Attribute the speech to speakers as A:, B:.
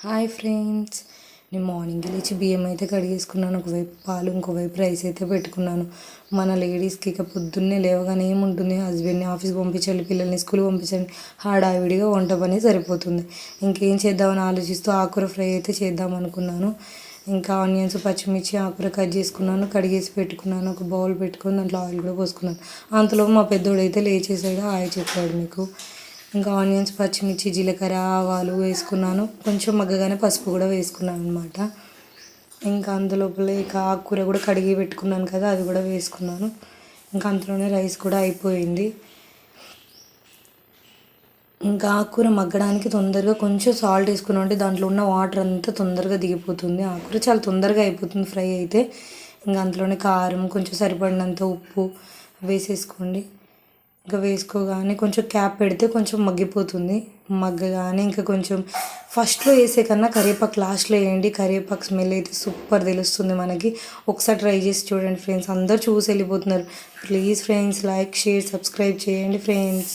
A: Hi friends, నేను morning లేచి బియ్యం అయితే కడిగేసుకున్నాను. ఒకవైపు పాలు, ఇంకోవైపు రైస్ అయితే పెట్టుకున్నాను. మన లేడీస్కి ఇక పొద్దున్నే లేవగానే ఏముంటుంది, హస్బెండ్ని ఆఫీస్కి పంపించాలి, పిల్లల్ని స్కూల్ పంపించాలి, హడావిడిగా వంట పని సరిపోతుంది. ఇంకేం చేద్దామని ఆలోచిస్తూ ఆకుకూర ఫ్రై అయితే చేద్దాం అనుకున్నాను. ఇంకా ఆనియన్స్, పచ్చిమిర్చి, ఆకుకూర కట్ చేసుకున్నాను, కడిగేసి పెట్టుకున్నాను. ఒక బౌల్ పెట్టుకొని దాంట్లో ఆయిల్ కూడా పోసుకున్నాను. అంతలో మా పెద్దోడు అయితే లేచేసాడు, హాయ్ చెప్పాడు మీకు. ఇంకా ఆనియన్స్, పచ్చిమిర్చి, జీలకర్ర, ఆవాలు వేసుకున్నాను. కొంచెం మగ్గగానే పసుపు కూడా వేసుకున్నాను అనమాట. ఇంకా అందులోపల ఇక ఆకుకూర కూడా కడిగి పెట్టుకున్నాను కదా, అది కూడా వేసుకున్నాను. ఇంకా అంతలోనే రైస్ కూడా అయిపోయింది. ఇంకా ఆకుకూర మగ్గడానికి తొందరగా కొంచెం సాల్ట్ వేసుకున్నాం అంటే దాంట్లో ఉన్న వాటర్ అంతా తొందరగా దిగిపోతుంది. ఆకుకూర చాలా తొందరగా అయిపోతుంది ఫ్రై అయితే. ఇంకా అందులోనే కారం, కొంచెం సరిపడినంత ఉప్పు వేసేసుకోండి. ఇంకా వేసుకోగానే కొంచెం క్యాప్ పెడితే కొంచెం మగ్గిపోతుంది. మగ్గగానే ఇంకా కొంచెం ఫస్ట్లో వేసే కన్నా కరివేపాకు లాస్ట్లో వేయండి. కరివేపాకు స్మెల్ అయితే సూపర్ తెలుస్తుంది మనకి. ఒకసారి ట్రై చేసి చూడండి ఫ్రెండ్స్. అందరూ చూసి వెళ్ళిపోతున్నారు. Please friends, like, share, subscribe చేయండి ఫ్రెండ్స్.